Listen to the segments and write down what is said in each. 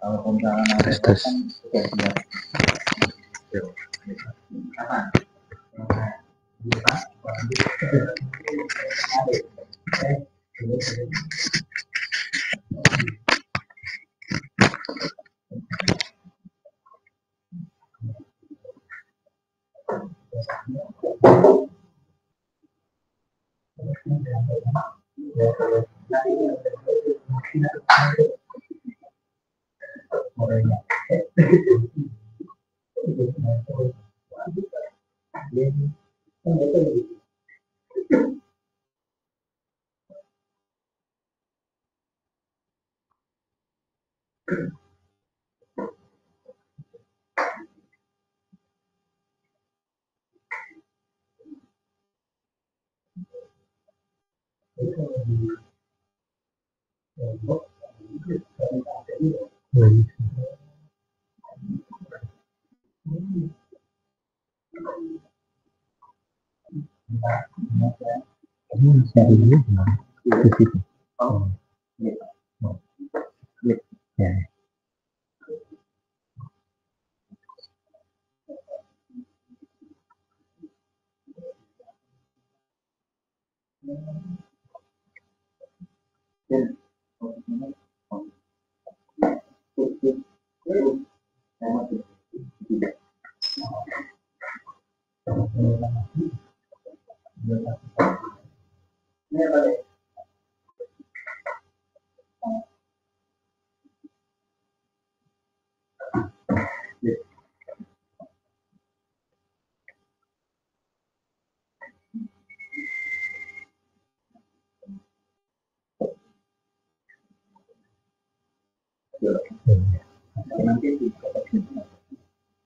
Tes tes.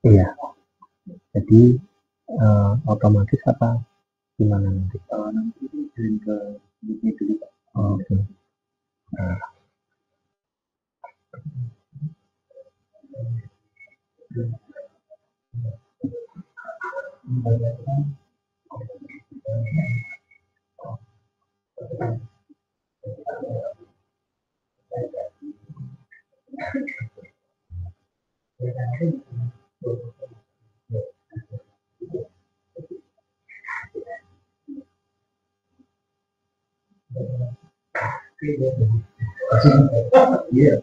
Iya, jadi otomatis apa gimana nanti? Nanti kirim ke grupnya dulu. Oke. Iya.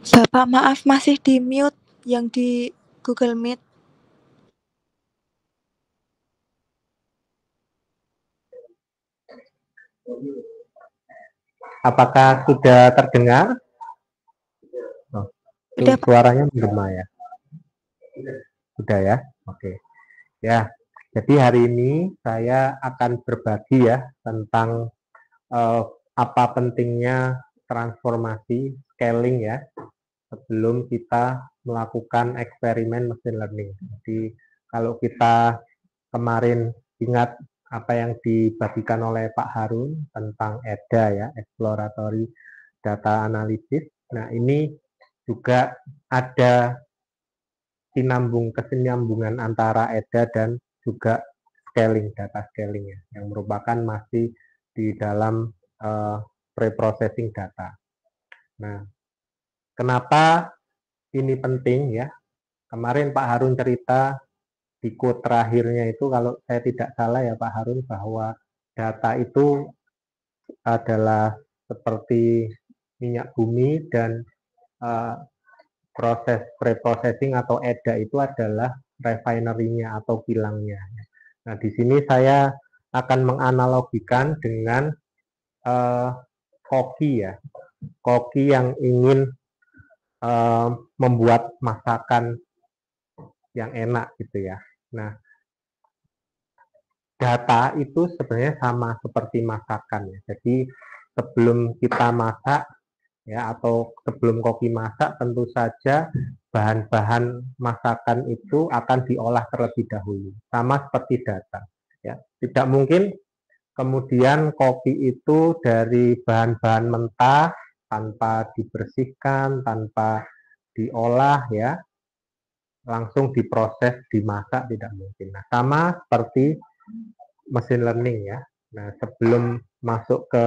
Bapak maaf masih di mute yang di Google Meet. Apakah sudah terdengar? Oh, Udah, Pak. suaranya menggema ya? Sudah ya? Oke. Ya, jadi hari ini saya akan berbagi ya tentang apa pentingnya transformasi scaling ya sebelum kita melakukan eksperimen machine learning. Jadi kalau kita kemarin ingat apa yang dibagikan oleh Pak Harun tentang EDA ya, Exploratory Data Analysis. Nah, ini juga ada kesinambungan antara EDA dan juga scaling, data scaling ya, yang merupakan masih di dalam pre-processing data. Nah, kenapa ini penting ya? Kemarin Pak Harun cerita di quote terakhirnya itu, kalau saya tidak salah ya Pak Harun, bahwa data itu adalah seperti minyak bumi dan proses pre-processing atau EDA itu adalah refinery-nya atau kilangnya. Nah, di sini saya akan menganalogikan dengan koki ya, koki yang ingin membuat masakan yang enak gitu ya. Nah, data itu sebenarnya sama seperti masakan ya. Jadi sebelum kita masak ya, atau sebelum koki masak, tentu saja bahan-bahan masakan itu akan diolah terlebih dahulu, sama seperti data ya. Tidak mungkin kemudian kopi itu dari bahan-bahan mentah tanpa dibersihkan, tanpa diolah ya, langsung diproses, dimasak, tidak mungkin. Nah, sama seperti machine learning ya. Nah, sebelum masuk ke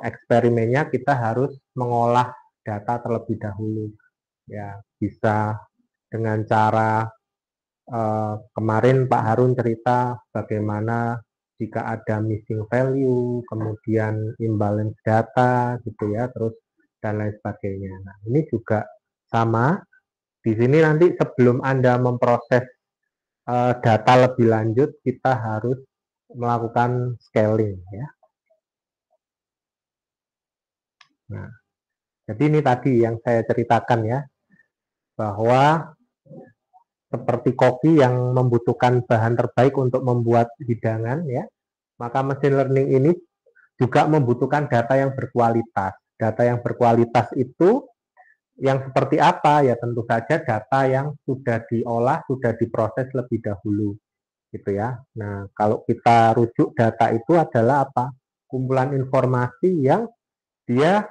eksperimennya, kita harus mengolah data terlebih dahulu ya. Bisa dengan cara kemarin Pak Harun cerita bagaimana jika ada missing value, kemudian imbalance data gitu ya, terus dan lain sebagainya. Nah, ini juga sama. Di sini nanti sebelum Anda memproses data lebih lanjut, kita harus melakukan scaling ya. Nah, jadi ini tadi yang saya ceritakan ya, bahwa seperti kopi yang membutuhkan bahan terbaik untuk membuat hidangan ya, maka machine learning ini juga membutuhkan data yang berkualitas. Data yang berkualitas itu yang seperti apa? Ya tentu saja data yang sudah diolah, sudah diproses lebih dahulu gitu ya. Nah, kalau kita rujuk data itu adalah apa? Kumpulan informasi yang dia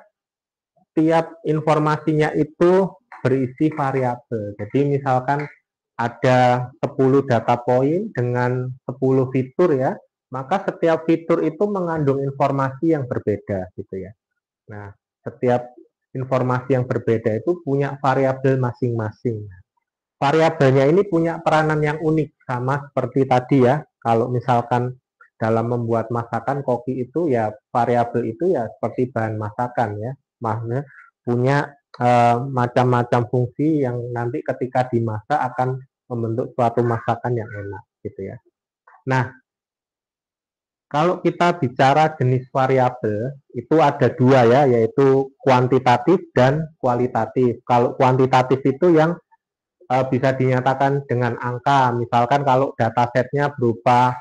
tiap informasinya itu berisi variabel. Jadi misalkan ada 10 data point dengan 10 fitur ya, maka setiap fitur itu mengandung informasi yang berbeda gitu ya. Nah, setiap informasi yang berbeda itu punya variabel masing-masing. Variabelnya ini punya peranan yang unik, sama seperti tadi ya. Kalau misalkan dalam membuat masakan koki itu ya, variabel itu ya seperti bahan masakan ya. Maksudnya punya macam-macam fungsi yang nanti ketika dimasak akan membentuk suatu masakan yang enak gitu ya. Nah, kalau kita bicara jenis variabel, itu ada dua ya, yaitu kuantitatif dan kualitatif. Kalau kuantitatif itu yang bisa dinyatakan dengan angka. Misalkan kalau datasetnya berupa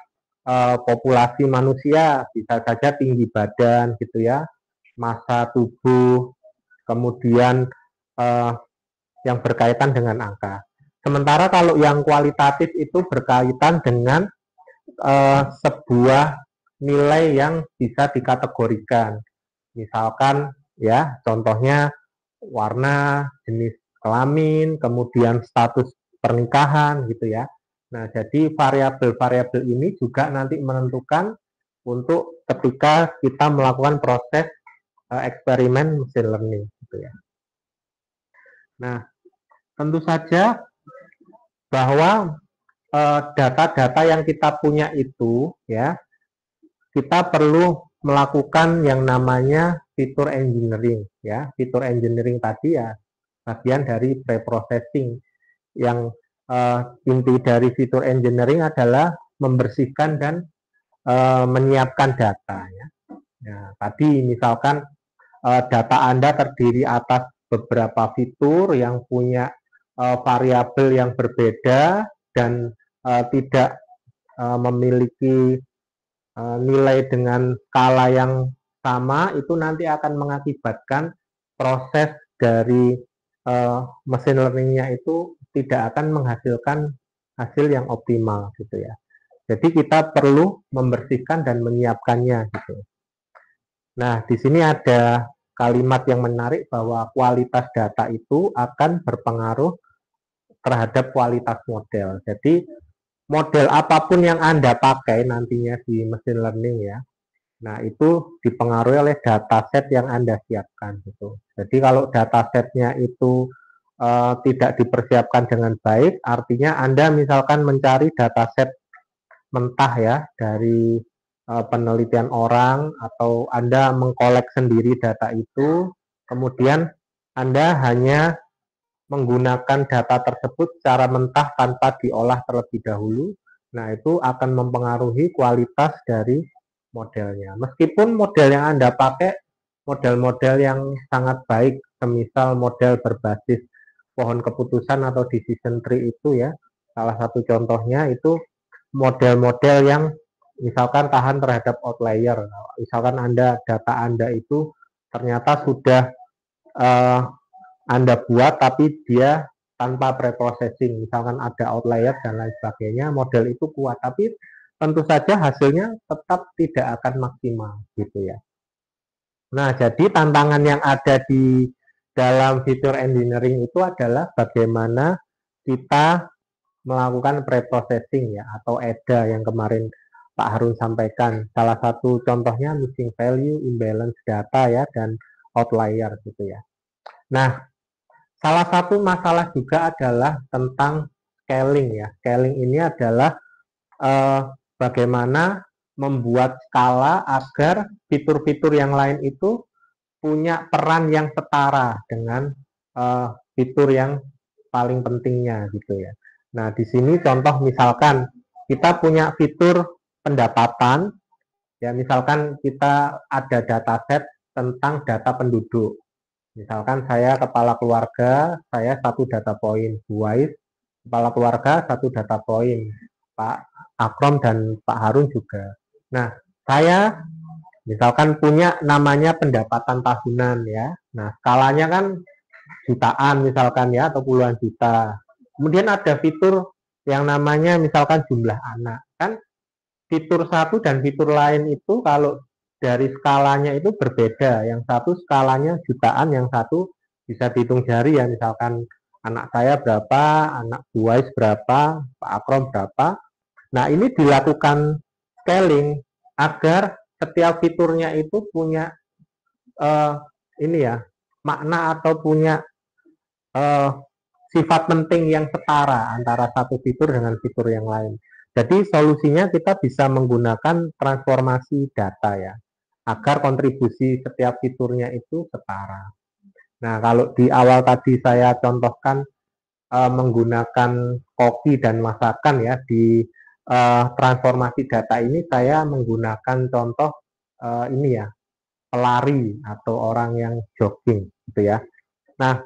populasi manusia, bisa saja tinggi badan gitu ya, massa tubuh, kemudian yang berkaitan dengan angka. Sementara kalau yang kualitatif itu berkaitan dengan sebuah nilai yang bisa dikategorikan. Misalkan ya, contohnya warna, jenis kelamin, kemudian status pernikahan gitu ya. Nah, jadi variabel-variabel ini juga nanti menentukan untuk ketika kita melakukan proses eksperimen machine learning gitu ya. Nah, tentu saja bahwa data-data yang kita punya itu ya, kita perlu melakukan yang namanya fitur engineering ya. Fitur engineering tadi ya bagian dari preprocessing yang inti dari fitur engineering adalah membersihkan dan menyiapkan data ya. Nah, tadi misalkan data Anda terdiri atas beberapa fitur yang punya variabel yang berbeda dan tidak memiliki nilai dengan skala yang sama, itu nanti akan mengakibatkan proses dari mesin learningnya itu tidak akan menghasilkan hasil yang optimal gitu ya. Jadi kita perlu membersihkan dan menyiapkannya gitu. Nah, di sini ada kalimat yang menarik bahwa kualitas data itu akan berpengaruh terhadap kualitas model. Jadi model apapun yang Anda pakai nantinya di mesin learning ya, nah itu dipengaruhi oleh dataset yang Anda siapkan gitu. Jadi kalau datasetnya itu tidak dipersiapkan dengan baik, artinya Anda misalkan mencari dataset mentah ya dari penelitian orang, atau Anda mengkolek sendiri data itu, kemudian Anda hanya menggunakan data tersebut secara mentah tanpa diolah terlebih dahulu, nah itu akan mempengaruhi kualitas dari modelnya. Meskipun model yang Anda pakai model-model yang sangat baik, semisal model berbasis pohon keputusan atau decision tree itu ya, salah satu contohnya itu model-model yang misalkan tahan terhadap outlier. Misalkan data Anda itu ternyata sudah Anda buat tapi dia tanpa preprocessing, misalkan ada outlier dan lain sebagainya, model itu kuat, tapi tentu saja hasilnya tetap tidak akan maksimal gitu ya. Nah, jadi tantangan yang ada di dalam fitur engineering itu adalah bagaimana kita melakukan preprocessing ya, atau EDA yang kemarin Pak Harun sampaikan. Salah satu contohnya missing value, imbalance data ya, dan outlier gitu ya. Nah, salah satu masalah juga adalah tentang scaling ya. Scaling ini adalah bagaimana membuat skala agar fitur-fitur yang lain itu punya peran yang setara dengan fitur yang paling pentingnya gitu ya. Nah, di sini contoh misalkan kita punya fitur pendapatan, ya misalkan kita ada dataset tentang data penduduk. Misalkan saya kepala keluarga, saya satu data point, Buais kepala keluarga satu data point, Pak Akrom dan Pak Harun juga. Nah, saya misalkan punya namanya pendapatan tahunan ya. Nah, skalanya kan jutaan misalkan ya, atau puluhan juta. Kemudian ada fitur yang namanya misalkan jumlah anak. Kan fitur satu dan fitur lain itu kalau dari skalanya itu berbeda. Yang satu skalanya jutaan, yang satu bisa dihitung jari ya, misalkan anak saya berapa, anak Buais berapa, Pak Akrom berapa. Nah, ini dilakukan scaling agar setiap fiturnya itu punya ini ya, makna atau punya sifat penting yang setara antara satu fitur dengan fitur yang lain. Jadi solusinya kita bisa menggunakan transformasi data ya, agar kontribusi setiap fiturnya itu setara. Nah, kalau di awal tadi saya contohkan menggunakan kopi dan masakan ya, di transformasi data ini saya menggunakan contoh ini ya, pelari atau orang yang jogging gitu ya. Nah,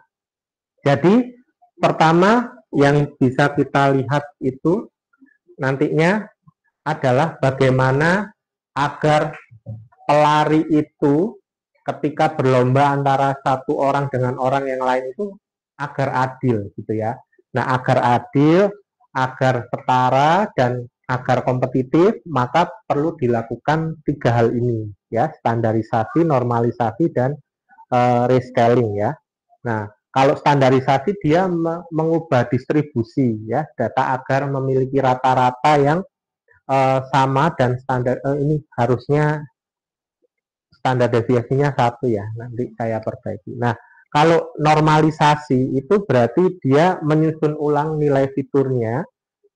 jadi pertama yang bisa kita lihat itu nantinya adalah bagaimana agar pelari itu ketika berlomba antara satu orang dengan orang yang lain itu agar adil gitu ya. Nah, agar adil, agar setara, dan agar kompetitif, maka perlu dilakukan 3 hal ini ya, standarisasi, normalisasi, dan rescaling ya. Nah, kalau standarisasi dia mengubah distribusi ya data agar memiliki rata-rata yang sama, dan standar ini harusnya standar deviasinya 1 ya, nanti saya perbaiki. Nah, kalau normalisasi itu berarti dia menyusun ulang nilai fiturnya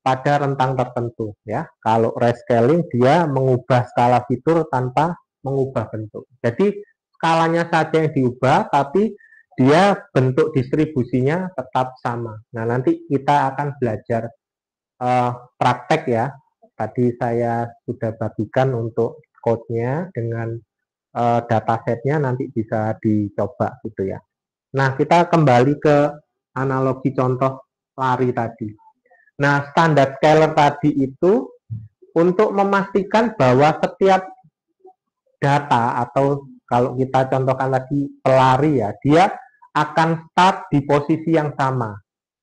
pada rentang tertentu ya. Kalau rescaling dia mengubah skala fitur tanpa mengubah bentuk. Jadi skalanya saja yang diubah, tapi dia bentuk distribusinya tetap sama. Nah, nanti kita akan belajar praktek ya. Tadi saya sudah bagikan untuk code-nya dengan datasetnya, nanti bisa dicoba gitu ya. Nah, kita kembali ke analogi contoh lari tadi. Nah, standar scalar tadi itu untuk memastikan bahwa setiap data, atau kalau kita contohkan tadi pelari ya, dia akan start di posisi yang sama.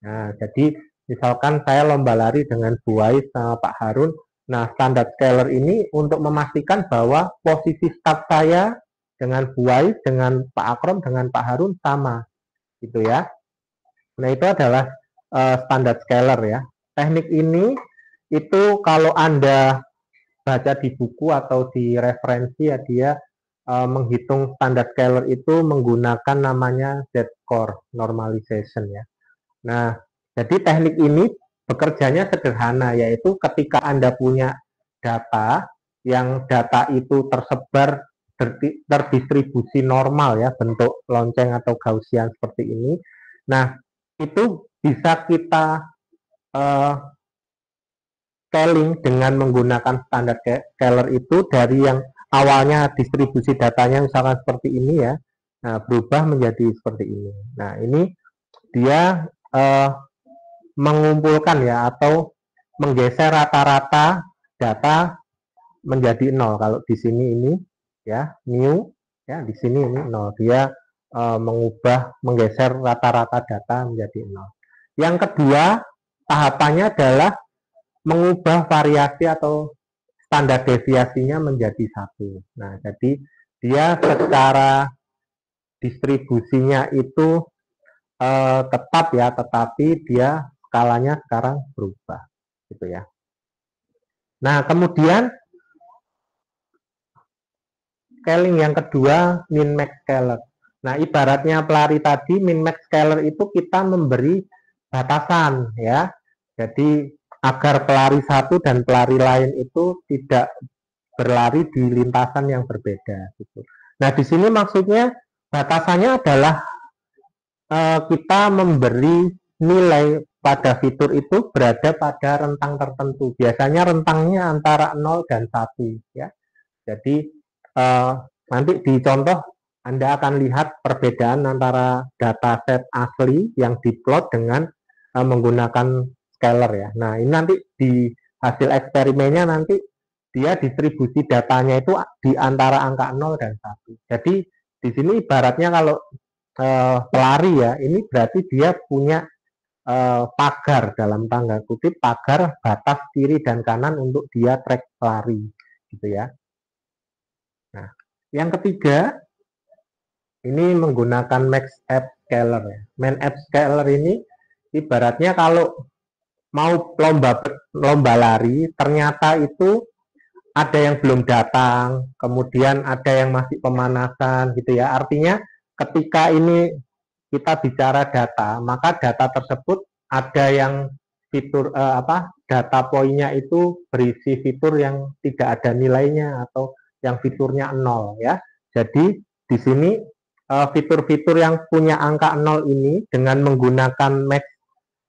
Nah, jadi misalkan saya lomba lari dengan Buai sama Pak Harun. Nah, standar scalar ini untuk memastikan bahwa posisi start saya dengan Buai, dengan Pak Akrom, dengan Pak Harun sama, gitu ya. Nah, itu adalah standar scalar ya. Teknik ini itu kalau Anda baca di buku atau di referensi ya, dia menghitung standar scalar itu menggunakan namanya Z-score normalization ya. Nah, jadi teknik ini bekerjanya sederhana, yaitu ketika Anda punya data, yang data itu tersebar terdistribusi normal ya, bentuk lonceng atau Gaussian seperti ini. Nah, itu bisa kita scaling dengan menggunakan standar scalar itu dari yang awalnya distribusi datanya misalkan seperti ini ya, nah berubah menjadi seperti ini. Nah, ini dia mengumpulkan ya, atau menggeser rata-rata data menjadi 0. Kalau di sini ini ya new ya, di sini ini 0. Dia menggeser rata-rata data menjadi 0. Yang kedua tahapannya adalah mengubah variasi atau standar deviasinya menjadi 1. Nah, jadi dia secara distribusinya itu tetap ya, tetapi dia skalanya sekarang berubah, gitu ya. Nah, kemudian scaling yang kedua, min max scalar. Nah, ibaratnya pelari tadi, min max scalar itu kita memberi batasan ya. Jadi agar pelari satu dan pelari lain itu tidak berlari di lintasan yang berbeda gitu. Nah, di sini maksudnya batasannya adalah kita memberi nilai pada fitur itu berada pada rentang tertentu. Biasanya rentangnya antara 0 dan 1 ya. Jadi nanti di contoh Anda akan lihat perbedaan antara dataset asli yang diplot dengan menggunakan scalar ya. Nah, ini nanti di hasil eksperimennya nanti dia distribusi datanya itu di antara angka 0 dan 1. Jadi di sini ibaratnya kalau pelari ya, ini berarti dia punya pagar, dalam tanda kutip pagar batas kiri dan kanan untuk dia track lari gitu ya. Nah, yang ketiga ini menggunakan max app scalar ya. Main app scalar ini ibaratnya kalau mau lomba lari, ternyata itu ada yang belum datang, kemudian ada yang masih pemanasan gitu ya. Artinya ketika ini kita bicara data, maka data tersebut ada yang fitur data poinnya itu berisi fitur yang tidak ada nilainya atau yang fiturnya 0 ya. Jadi di sini fitur-fitur yang punya angka 0 ini dengan menggunakan max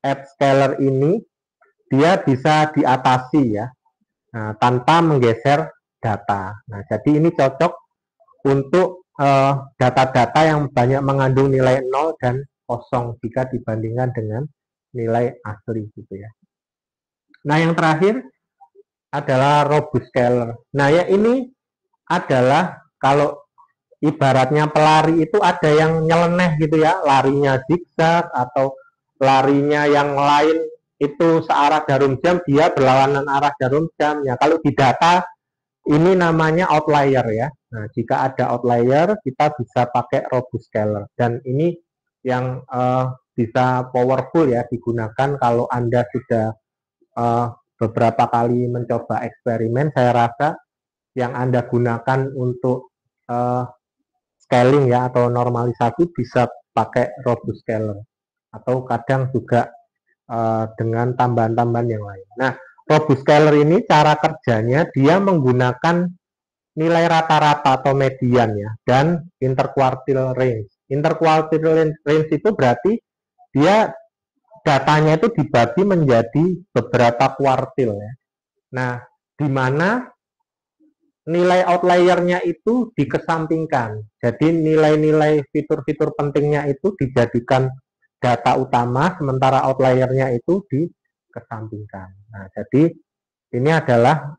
app scalar ini dia bisa diatasi ya, tanpa menggeser data. Nah, jadi ini cocok untuk data-data yang banyak mengandung nilai 0 dan kosong jika dibandingkan dengan nilai asli gitu ya. Nah, yang terakhir adalah robust scalar. Nah, ya ini adalah kalau ibaratnya pelari itu ada yang nyeleneh gitu ya, larinya zigzag atau larinya yang lain itu searah jarum jam, dia berlawanan arah jarum jam ya. Kalau di data ini namanya outlier ya. Nah, jika ada outlier kita bisa pakai robust scalar, dan ini yang bisa powerful ya digunakan kalau Anda sudah beberapa kali mencoba eksperimen. Saya rasa yang Anda gunakan untuk scaling ya atau normalisasi bisa pakai robust scalar, atau kadang juga dengan tambahan-tambahan yang lain. Nah, robust scalar ini cara kerjanya dia menggunakan nilai rata-rata atau median ya, dan interquartile range. Interquartile range itu berarti dia datanya itu dibagi menjadi beberapa kuartil ya. Nah, di mana nilai outlier-nya itu dikesampingkan. Jadi nilai-nilai fitur-fitur pentingnya itu dijadikan data utama, sementara outlier-nya itu dikesampingkan. Nah, jadi ini adalah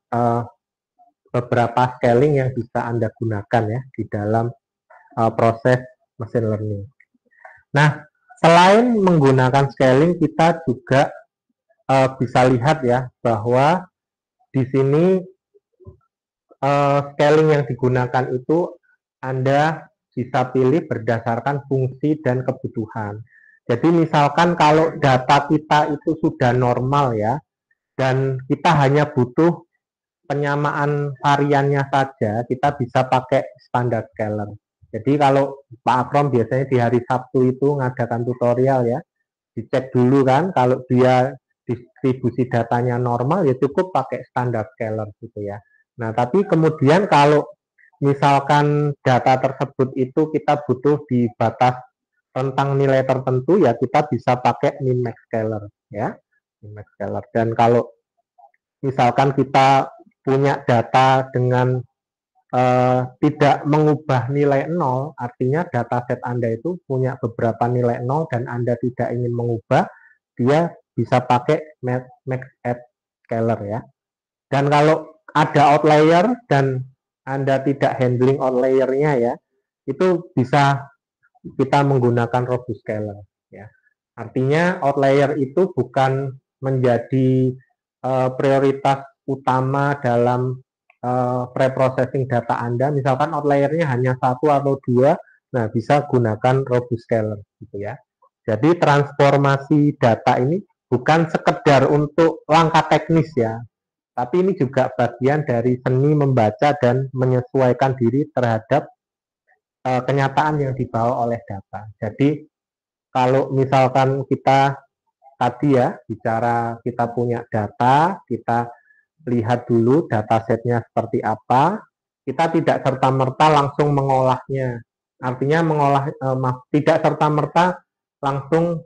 beberapa scaling yang bisa Anda gunakan ya di dalam proses machine learning. Nah, selain menggunakan scaling, kita juga bisa lihat ya bahwa di sini scaling yang digunakan itu Anda bisa pilih berdasarkan fungsi dan kebutuhan. Jadi misalkan kalau data kita itu sudah normal ya, dan kita hanya butuh penyamaan variannya saja, kita bisa pakai standar scaler. Jadi kalau Pak Akrom biasanya di hari Sabtu itu ngadakan tutorial ya, dicek dulu kan, kalau dia distribusi datanya normal ya cukup pakai standar scaler gitu ya. Nah, tapi kemudian kalau misalkan data tersebut itu kita butuh di batas rentang nilai tertentu ya kita bisa pakai min-max scaler ya, min-max scaler. Dan kalau misalkan kita punya data dengan tidak mengubah nilai 0, artinya dataset Anda itu punya beberapa nilai 0 dan Anda tidak ingin mengubah, dia bisa pakai max add scaler ya. Dan kalau ada outlier dan Anda tidak handling outlier-nya ya, itu bisa kita menggunakan robust scaler ya. Artinya outlier itu bukan menjadi prioritas utama dalam pre-processing data Anda. Misalkan outlier-nya hanya 1 atau 2, nah bisa gunakan robust scaler gitu ya. Jadi transformasi data ini bukan sekedar untuk langkah teknis ya, tapi ini juga bagian dari seni membaca dan menyesuaikan diri terhadap kenyataan yang dibawa oleh data. Jadi kalau misalkan kita tadi ya bicara kita punya data, kita lihat dulu datasetnya seperti apa, kita tidak serta-merta langsung mengolahnya. Artinya tidak serta-merta langsung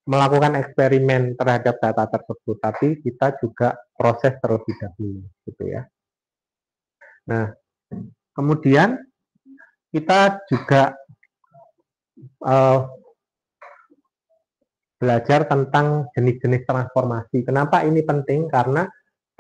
melakukan eksperimen terhadap data tersebut, tapi kita juga proses terlebih dahulu gitu ya. Nah, kemudian kita juga belajar tentang jenis-jenis transformasi. Kenapa ini penting? Karena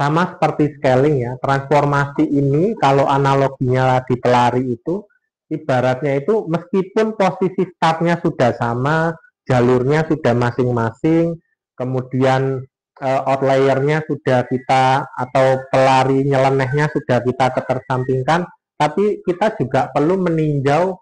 sama seperti scaling ya, transformasi ini kalau analoginya di pelari itu, ibaratnya itu meskipun posisi startnya sudah sama, jalurnya sudah masing-masing, kemudian outlier-nya sudah kita, atau pelari nyelenehnya sudah kita ketersampingkan, tapi kita juga perlu meninjau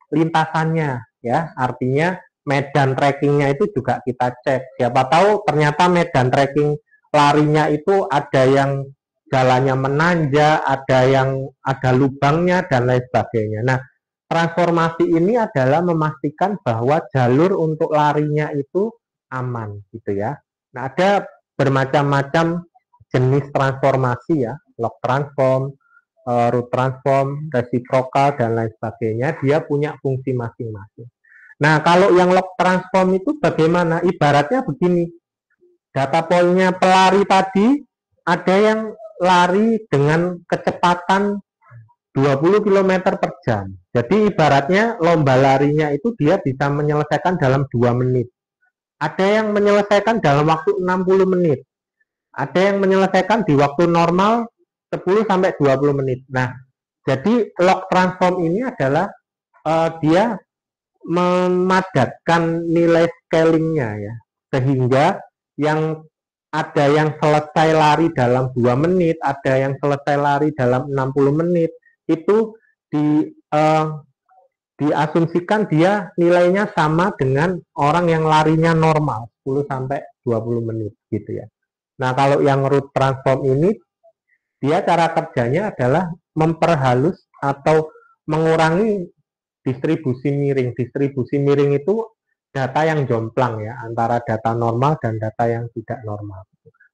lintasannya ya, artinya medan trackingnya itu juga kita cek. Siapa tahu ternyata medan tracking larinya itu ada yang jalannya menanjak, ada yang ada lubangnya dan lain sebagainya. Nah, transformasi ini adalah memastikan bahwa jalur untuk larinya itu aman gitu ya. Nah, ada bermacam-macam jenis transformasi ya, log transform, root transform, reciprocal dan lain sebagainya. Dia punya fungsi masing-masing. Nah, kalau yang log transform itu bagaimana? Ibaratnya begini, data poinnya pelari tadi, ada yang lari dengan kecepatan 20 km per jam. Jadi ibaratnya lomba larinya itu dia bisa menyelesaikan dalam 2 menit. Ada yang menyelesaikan dalam waktu 60 menit. Ada yang menyelesaikan di waktu normal 10-20 menit. Nah, jadi log transform ini adalah dia memadatkan nilai scalingnya ya, sehingga yang ada yang selesai lari dalam 2 menit, ada yang selesai lari dalam 60 menit, itu diasumsikan dia nilainya sama dengan orang yang larinya normal 10-20 menit gitu ya. Nah, kalau yang root transform ini, dia cara kerjanya adalah memperhalus atau mengurangi distribusi miring. Distribusi miring itu data yang jomplang ya, antara data normal dan data yang tidak normal.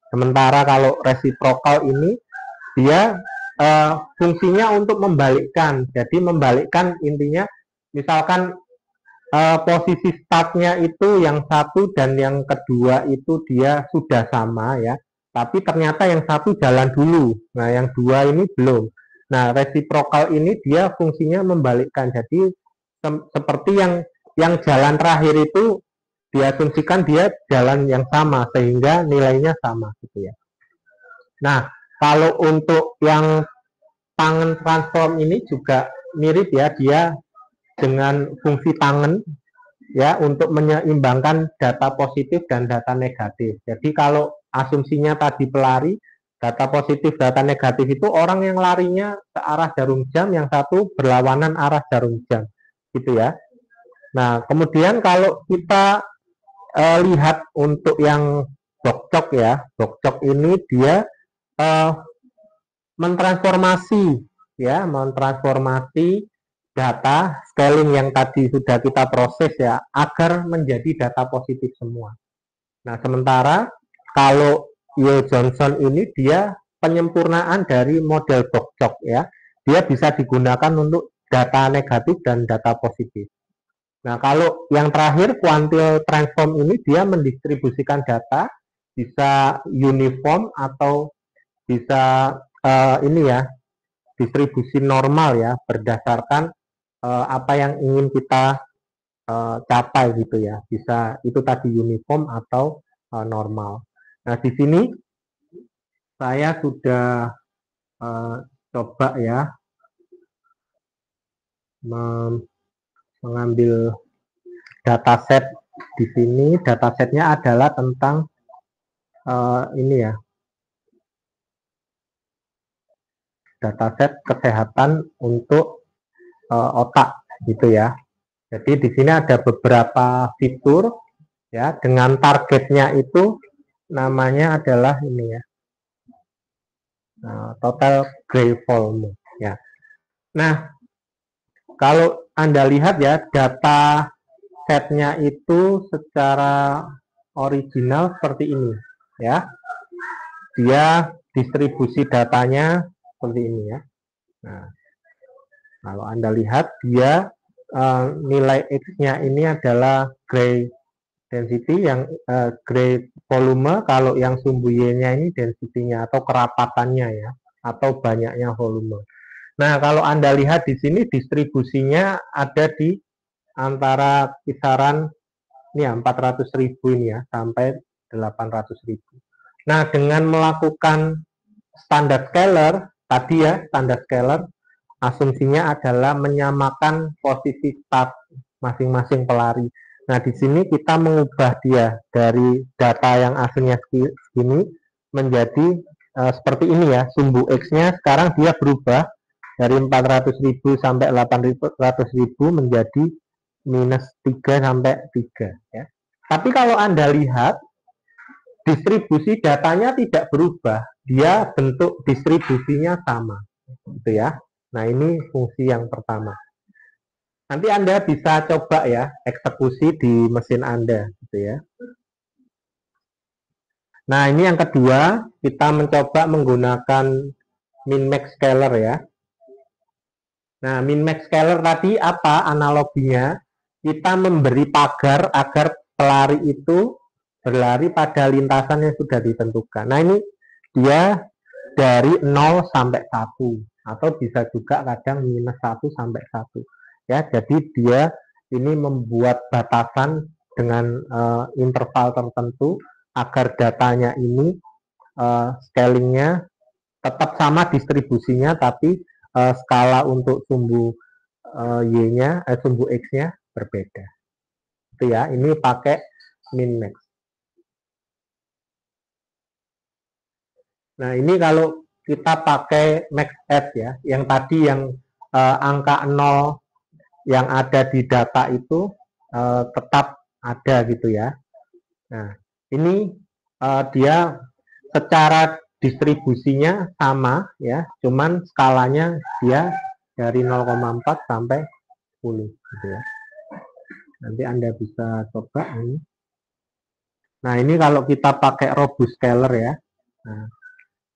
Sementara kalau reciprocal ini, dia fungsinya untuk membalikkan. Jadi membalikkan intinya, misalkan posisi startnya itu yang satu dan yang kedua itu dia sudah sama ya, tapi ternyata yang satu jalan dulu, nah yang dua ini belum. Nah reciprocal ini dia fungsinya membalikkan. Jadi seperti yang jalan terakhir itu diasumsikan dia jalan yang sama sehingga nilainya sama gitu ya. Nah kalau untuk yang tangen transform ini juga mirip ya, dia dengan fungsi tangen ya untuk menyeimbangkan data positif dan data negatif. Jadi kalau asumsinya tadi pelari, data positif, data negatif itu orang yang larinya ke arah jarum jam, yang satu berlawanan arah jarum jam, gitu ya. Nah, kemudian kalau kita lihat untuk yang Bokcok ya, Bokcok ini dia mentransformasi data scaling yang tadi sudah kita proses ya agar menjadi data positif semua. Nah, sementara kalau Yo Johnson ini dia penyempurnaan dari model Bokcok ya. Dia bisa digunakan untuk data negatif dan data positif. Nah, kalau yang terakhir quantile transform ini dia mendistribusikan data bisa uniform atau bisa ini ya, distribusi normal ya, berdasarkan apa yang ingin kita capai gitu ya. Bisa itu tadi uniform atau normal. Nah, di sini saya sudah coba ya mengambil dataset di sini. Datasetnya adalah tentang ini ya, dataset kesehatan untuk otak gitu ya. Jadi di sini ada beberapa fitur ya dengan targetnya itu namanya adalah ini ya, total gray volume ya. Nah, kalau Anda lihat ya data setnya itu secara original seperti ini ya. Dia distribusi datanya seperti ini ya. Nah, kalau Anda lihat dia nilai X-nya ini adalah gray density, yang gray volume, kalau yang sumbu Y-nya ini density-nya atau kerapatannya ya, atau banyaknya volume. Nah, kalau Anda lihat di sini distribusinya ada di antara kisaran ini ya 400.000 ini ya sampai 800.000. Nah, dengan melakukan standar scalar tadi ya, standar scalar asumsinya adalah menyamakan posisi start masing-masing pelari. Nah, di sini kita mengubah dia dari data yang aslinya segini menjadi seperti ini ya. Sumbu X-nya sekarang dia berubah dari 400.000 sampai 800.000 menjadi minus 3 sampai 3 ya. Tapi kalau Anda lihat distribusi datanya tidak berubah, dia bentuk distribusinya sama gitu ya. Nah, ini fungsi yang pertama. Nanti Anda bisa coba ya eksekusi di mesin Anda gitu ya. Nah, ini yang kedua, kita mencoba menggunakan min-max scalar ya. Nah, min-max scalar tadi apa analoginya? Kita memberi pagar agar pelari itu berlari pada lintasan yang sudah ditentukan. Nah, ini dia dari 0 sampai 1 atau bisa juga kadang minus 1 sampai 1 ya. Jadi dia ini membuat batasan dengan interval tertentu agar datanya ini scalingnya tetap sama distribusinya, tapi skala untuk sumbu Y-nya, sumbu X-nya berbeda. Itu ya, ini pakai min-max. Nah, ini kalau kita pakai max add ya, yang tadi yang angka 0 yang ada di data itu tetap ada gitu ya. Nah, ini dia secara distribusinya sama ya, cuman skalanya dia dari 0,4 sampai 10 gitu ya. Nanti Anda bisa coba ini. Nah, ini kalau kita pakai robust scalar ya. Nah,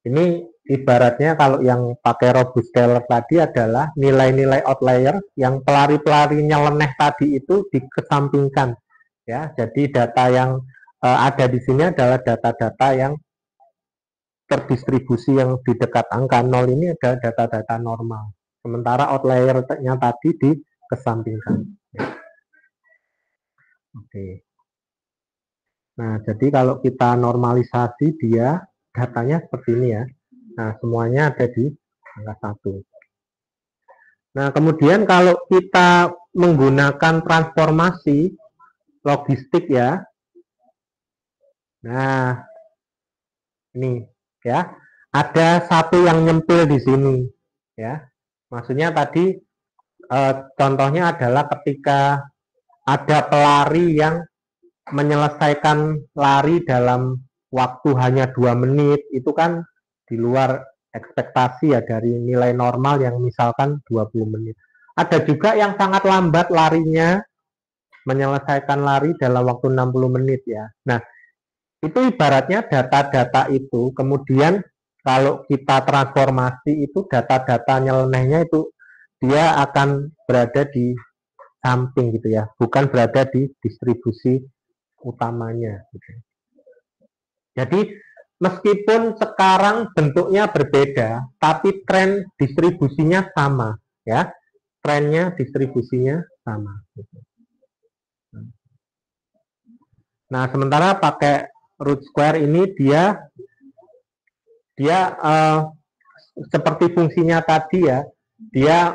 ini ibaratnya kalau yang pakai robust-scaler tadi adalah nilai-nilai outlier yang pelari-pelari nyeleneh tadi itu dikesampingkan ya. Jadi data yang ada di sini adalah data-data yang terdistribusi yang di dekat angka 0 ini adalah data-data normal. Sementara outlier-nya tadi dikesampingkan. Oke. Nah, jadi kalau kita normalisasi dia datanya seperti ini ya. Nah, semuanya ada di angka 1. Nah, kemudian kalau kita menggunakan transformasi logistik ya. Nah, ini ya. Ada satu yang nyempil di sini ya. Maksudnya tadi contohnya adalah ketika ada pelari yang menyelesaikan lari dalam waktu hanya 2 menit, itu kan di luar ekspektasi ya dari nilai normal yang misalkan 20 menit. Ada juga yang sangat lambat larinya, menyelesaikan lari dalam waktu 60 menit ya. Nah, itu ibaratnya data-data itu, kemudian kalau kita transformasi itu data-data nyelenehnya itu dia akan berada di samping gitu ya, bukan berada di distribusi utamanya. Gitu. Jadi meskipun sekarang bentuknya berbeda, tapi tren distribusinya sama, ya. Trennya distribusinya sama. Gitu. Nah, sementara pakai root square ini dia seperti fungsinya tadi ya, dia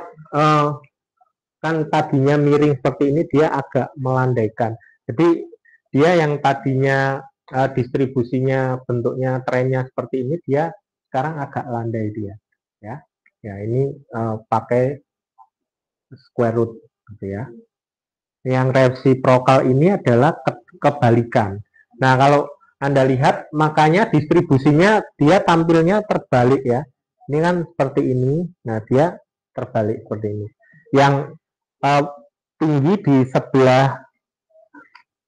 kan tadinya miring seperti ini, dia agak melandaikan. Jadi dia yang tadinya distribusinya bentuknya trennya seperti ini, dia sekarang agak landai dia ya. Ya, ini pakai square root gitu ya. Yang resiprokal ini adalah kebalikan. Nah, kalau Anda lihat, makanya distribusinya dia tampilnya terbalik ya. Ini kan seperti ini, nah dia terbalik seperti ini. Yang tinggi di sebelah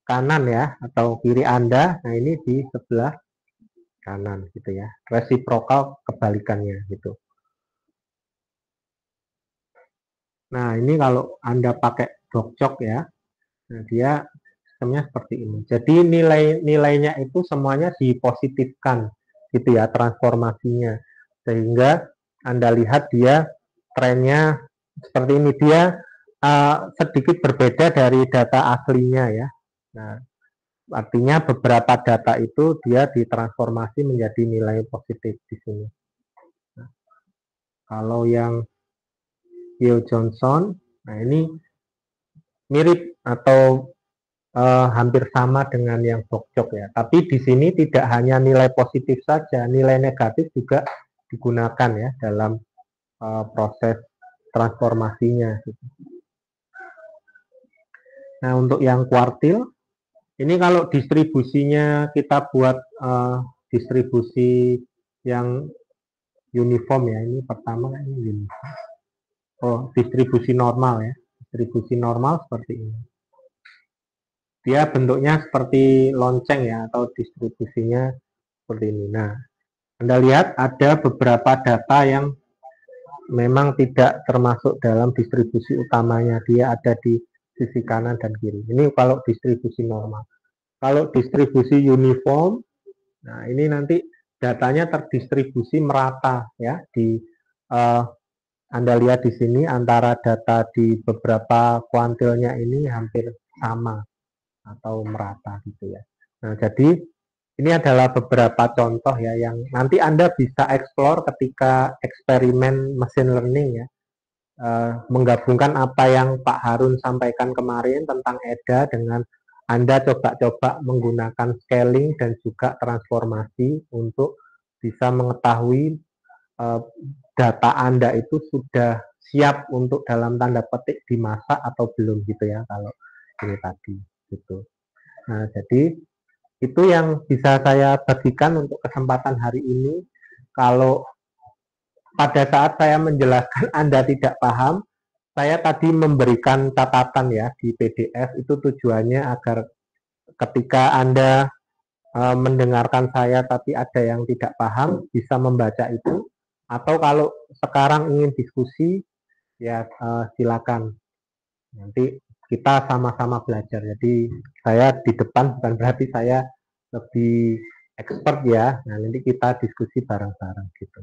kanan ya, atau kiri Anda, nah ini di sebelah kanan gitu ya. Resiprokal kebalikannya gitu. Nah, ini kalau Anda pakai Dokcok ya, nah dia sistemnya seperti ini. Jadi nilai-nilainya itu semuanya dipositifkan gitu ya, transformasinya. Sehingga Anda lihat dia trennya seperti ini. Dia sedikit berbeda dari data aslinya ya. Nah, artinya beberapa data itu dia ditransformasi menjadi nilai positif di sini. Nah, kalau yang Hugh Johnson, nah ini mirip atau hampir sama dengan yang Dokcok ya. Tapi di sini tidak hanya nilai positif saja, nilai negatif juga digunakan ya dalam proses transformasinya. Nah, untuk yang kuartil, ini kalau distribusinya kita buat distribusi yang uniform ya. Ini pertama ini uniform. Oh, distribusi normal ya. Distribusi normal seperti ini. Dia bentuknya seperti lonceng ya, atau distribusinya seperti ini. Nah, Anda lihat ada beberapa data yang memang tidak termasuk dalam distribusi utamanya. Dia ada di sisi kanan dan kiri. Ini kalau distribusi normal. Kalau distribusi uniform, nah ini nanti datanya terdistribusi merata ya di Anda lihat di sini antara data di beberapa kuantilnya ini hampir sama atau merata gitu ya. Nah, jadi ini adalah beberapa contoh ya yang nanti Anda bisa explore ketika eksperimen machine learning ya. Menggabungkan apa yang Pak Harun sampaikan kemarin tentang EDA dengan Anda coba-coba menggunakan scaling dan juga transformasi untuk bisa mengetahui data Anda itu sudah siap untuk dalam tanda petik dimasak atau belum gitu ya kalau ini tadi gitu. Nah, jadi itu yang bisa saya bagikan untuk kesempatan hari ini. Kalau pada saat saya menjelaskan Anda tidak paham, saya tadi memberikan catatan ya di PDF, itu tujuannya agar ketika Anda mendengarkan saya tapi ada yang tidak paham, bisa membaca itu Atau kalau sekarang ingin diskusi, ya silakan. Nanti kita sama-sama belajar. Jadi saya di depan bukan berarti saya lebih expert ya. Nah, nanti kita diskusi bareng-bareng gitu.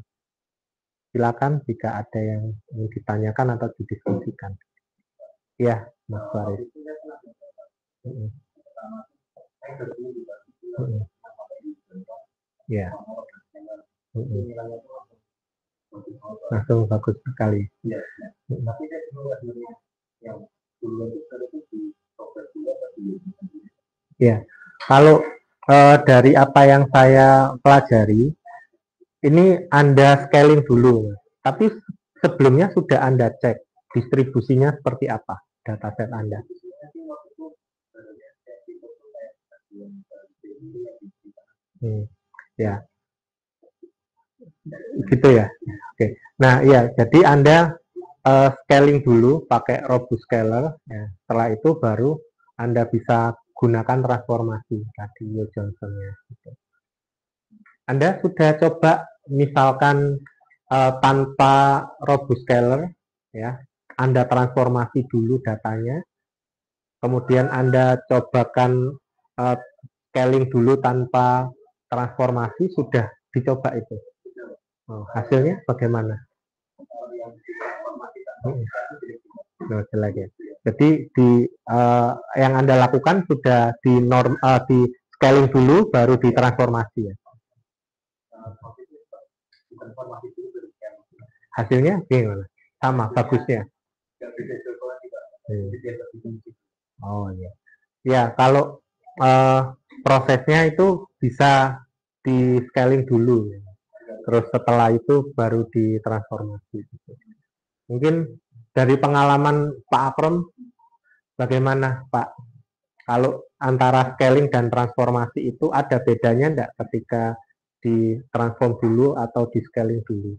Silakan jika ada yang ingin ditanyakan atau didiskusikan. Ya, Mas Farid. Ya. Langsung bagus sekali. Ya, kalau dari apa yang saya pelajari, ini Anda scaling dulu, tapi sebelumnya sudah Anda cek distribusinya seperti apa dataset Anda. Ya, gitu ya. Oke. Nah, ya, jadi Anda scaling dulu pakai robust scaler. Ya. Setelah itu baru Anda bisa gunakan transformasi tadi Johnson-nya. Gitu. Anda sudah coba misalkan tanpa robust scaler, ya, Anda transformasi dulu datanya, kemudian Anda cobakan scaling dulu tanpa transformasi, sudah dicoba itu. Oh, hasilnya bagaimana? Jelek ya. Jadi yang Anda lakukan sudah di scaling dulu, baru ditransformasi ya. Hasilnya gimana? Sama, bagusnya. Oh iya. Ya, kalau prosesnya itu bisa di scaling dulu, terus setelah itu baru ditransformasi. Mungkin dari pengalaman Pak Akrom, bagaimana Pak? Kalau antara scaling dan transformasi itu ada bedanya enggak ketika ditransform dulu atau di scaling dulu?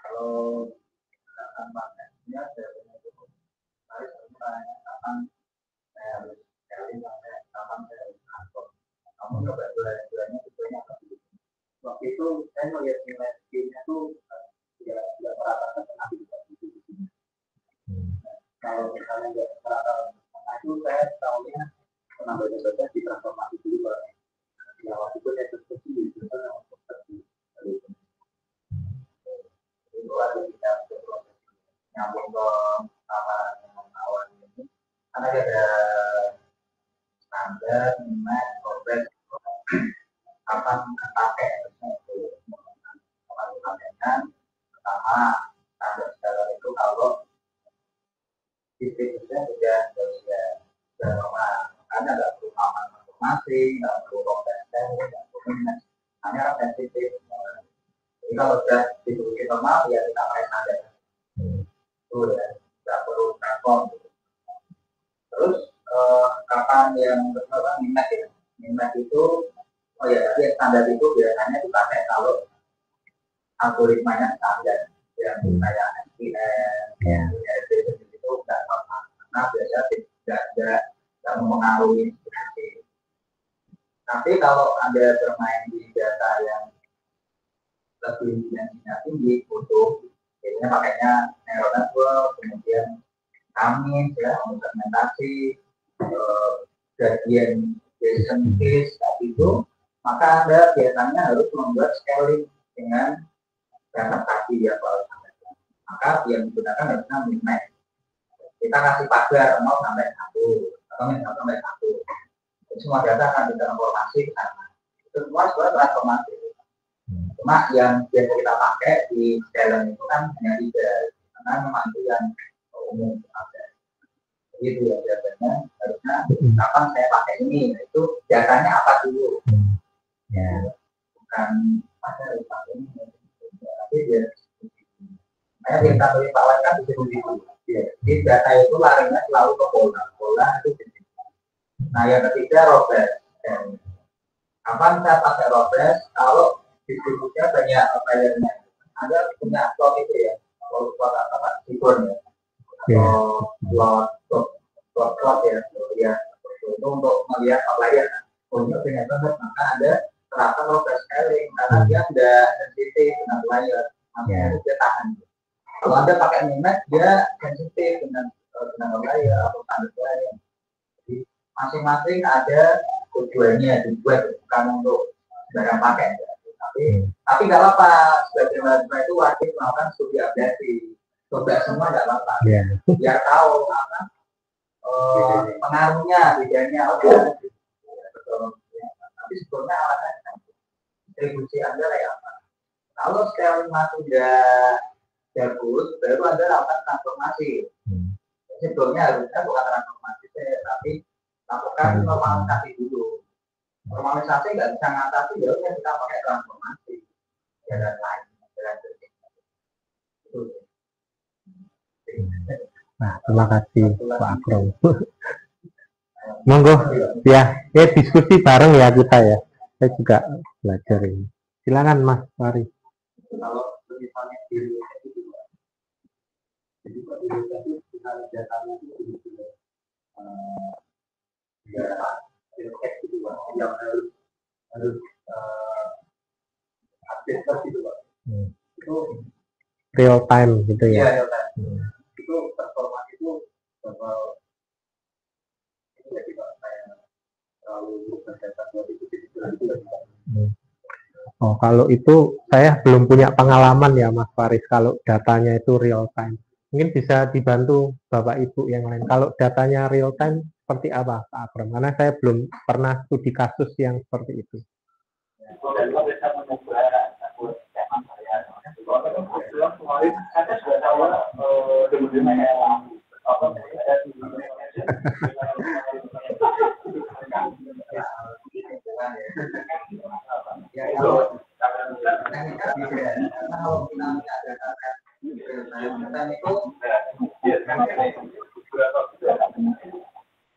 Kalau waktu itu saya melihat nilai skillnya tuh tidak merata setengah gitu. Kalau misalnya nggak merata setengah itu saya tahunya pernah baca-baca di transformasi dulu Pak. Ya waktu itu saya diskusi di situ untuk itu ada kita nyambung ke sama awal ini karena ada standar, minat, progres akan pakai pertama standar skala itu kalau distribusinya sudah normal, karena nggak perlu aman informasi, nggak perlu kompetensi, nggak perlu minat, hanya sensitif. Jadi kalau sudah distribusi normal ya kita pakai standar itu ya, nggak perlu transform. Terus kapan yang minat ya, minat itu oh ya tadi standar itu biasanya dipakai kalau algoritmanya standar yang kayak SPM, itu nggak normal karena biasanya tidak mempengaruhi inspirasi. Tapi kalau Anda bermain di data yang lebih dimensinya tinggi, butuh biasanya pakainya neural network, kemudian kami ya untuk segmentasi, gradient descent case itu, maka Anda biasanya harus membuat scaling dengan adaptasi ya kalau maka yang digunakan harusnya min-max. Kita kasih pagar 0 sampai 1 atau min 1 sampai 1. Semua data akan ditransformasi ke sana. Itu semua sebenarnya transformasi. Cuma yang biasa kita pakai di scaling itu kan hanya 3, karena memang itu yang umum ada. Jadi itu ya biasanya harusnya kapan saya pakai ini, itu datanya apa dulu. Ya, bukan ada pakai ini. Tapi dia yang kita beri Pak Wan kan distribusi dulu. Jadi data itu larinya selalu ke pola itu. Nah yang ketiga robust. Kapan saya pakai robust? Kalau distribusinya banyak layernya. Anda punya plot itu ya, plot apa siklon ya, atau plot ya, ya itu untuk melihat outlier. Untuk ternyata maka ada ternyata progress scaling karena dia tidak sensitif dengan layar, makanya dia tahan. Kalau Anda pakai Mimet, dia sensitif dengan layar atau standar layar. Jadi masing-masing ada tujuannya dibuat bukan untuk barang pakai. Tapi nggak apa-apa, sebagai mahasiswa itu wajib melakukan studi update. Coba semua nggak apa-apa. Biar tahu apa pengaruhnya, bedanya apa. Tapi sebetulnya alasannya distribusi Anda kayak apa. Kalau scaling sudah bagus, baru Anda lakukan transformasi. Sebetulnya harusnya bukan transformasi, tapi lakukan normalisasi dulu. Normalisasi nggak bisa ngatasi, ya udah kita pakai transformasi. Jalan lain, jalan terus. Nah, terima kasih Pak Akrom. Monggo, ya, diskusi bareng ya kita ya. Saya juga belajar ini. Silakan Mas Fari. Kalau misalnya diri itu, jadi kalau kita datanya itu yang harus update terus itu Pak. Itu real time gitu ya. Iya, real time. Itu transformasi itu bakal itu jadi Pak kayak terlalu berdasarkan waktu itu. Oh, kalau itu saya belum punya pengalaman ya Mas Faris kalau datanya itu real time. Mungkin bisa dibantu Bapak Ibu yang lain. Kalau datanya real time seperti apa Pak Akram? Karena saya belum pernah studi kasus yang seperti itu.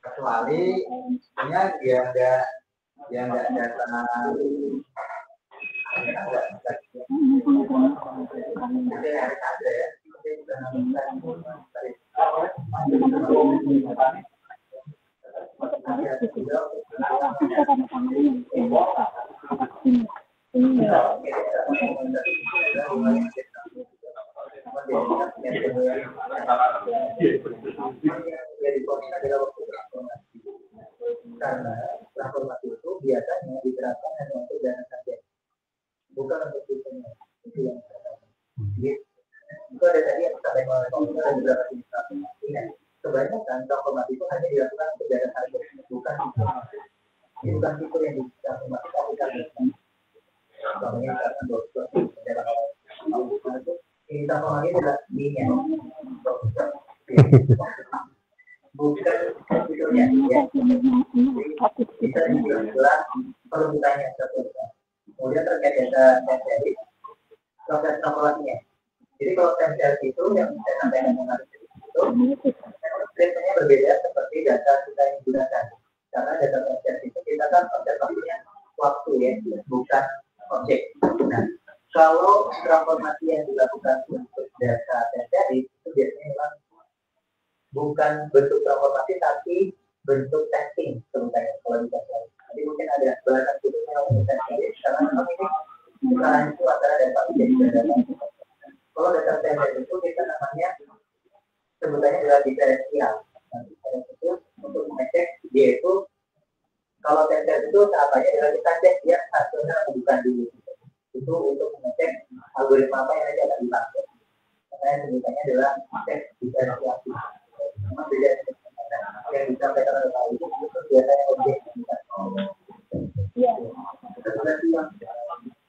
Kecuali sebenarnya dia enggak data karena transformasi itu biasanya diterapkan hanya untuk dana saja, bukan untuk sistemnya. Itu yang itu ada tadi yang disampaikan oleh Pak dan juga Pak. Kebanyakan transformasi itu hanya dilakukan untuk dana saja, bukan fitur yang ditransformasikan. Contohnya misalkan dokter ini transformasi adalah minyak, bukan fiturnya. Bisa dibilang perlu ditanya satu. Kemudian terkait data sensitif, proses transformasinya. Jadi kalau sensitif itu yang saya sampaikan menarik itu, treatmentnya berbeda seperti data kita yang digunakan. Karena data sensitif itu kita kan observasinya waktu ya, bukan objek. Nah, kalau transformasi yang dilakukan untuk data sensitif itu biasanya memang bukan bentuk transformasi tapi bentuk testing sebenarnya kalau bisa. Jadi mungkin ada bahasan itu yang untuk testing karena memang ini bukan itu antara data jadi data. Kalau data sensitif itu kita namanya sebenarnya adalah diferensial. Itu untuk mengecek dia itu kalau sensitif itu tahapannya adalah kita cek dia hasilnya bukan dulu. Itu untuk mengecek algoritma apa yang akan dipakai. Makanya sebenarnya adalah cek diferensiasi. Memang beda yang disampaikan oleh Pak Ibu itu biasanya objek berarti yang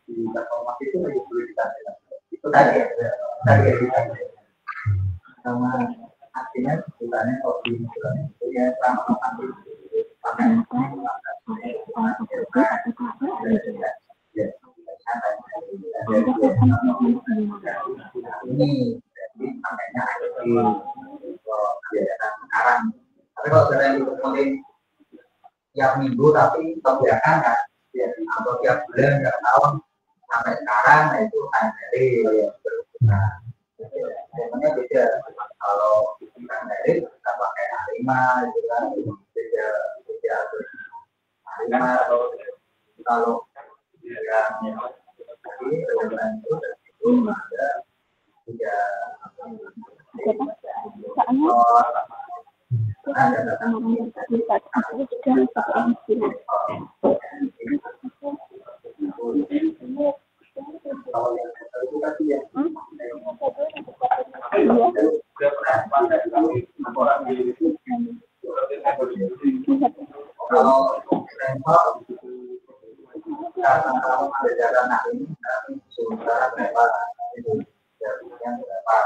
di transformasi itu lebih perlu disampaikan itu tadi ya sama artinya bukannya objek itu ya sama ambil pakai ini jadi makanya ada di sekarang. Tapi kalau sudah dipermudah tiap minggu tapi kebiasaan kan, atau tiap bulan tiap tahun sampai sekarang itu kan dari sebenarnya beda. Kalau kita dari kita pakai A5 gitu kan, beda A5 atau kalau Kalau karena kalau ada data ini sementara berapa itu yang berapa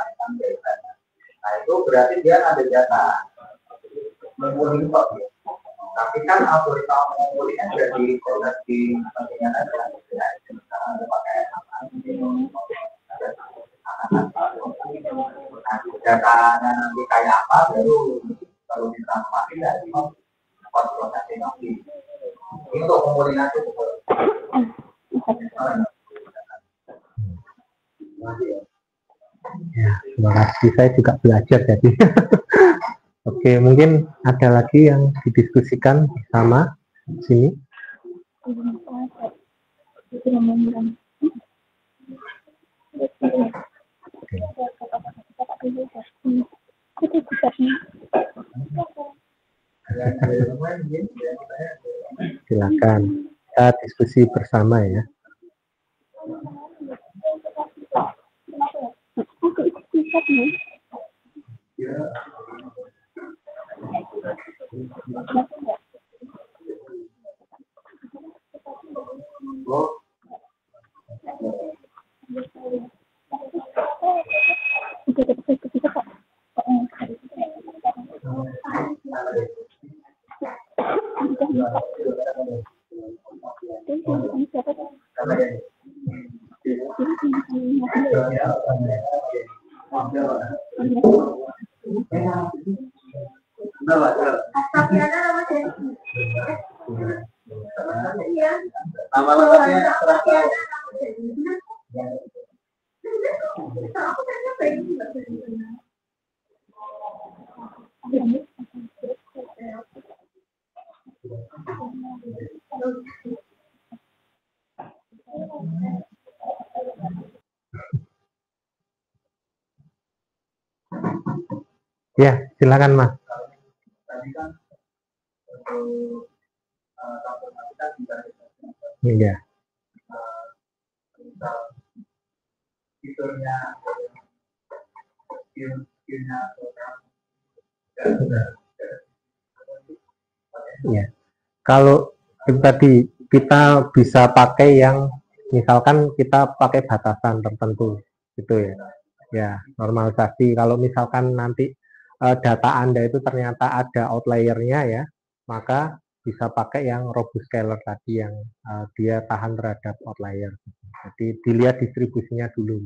nah itu berarti dia ada data mengumpulin kok tapi kan algoritma mengumpulnya jadi koneksi pentingnya ada pakai datanya nanti kayak apa baru ditransformasi dari konsultasi nanti itu komunikasi ya, terima kasih. Saya juga belajar jadi. Oke, mungkin ada lagi yang didiskusikan bersama sini. Silakan kita diskusi bersama ya. Ya, silakan Mas. Iya. Ya. Kalau tadi kita bisa pakai yang misalkan kita pakai batasan tertentu gitu ya. Ya, normalisasi. Kalau misalkan nanti data Anda itu ternyata ada outlier-nya ya, maka bisa pakai yang robust scaler tadi yang dia tahan terhadap outlier. Jadi dilihat distribusinya dulu.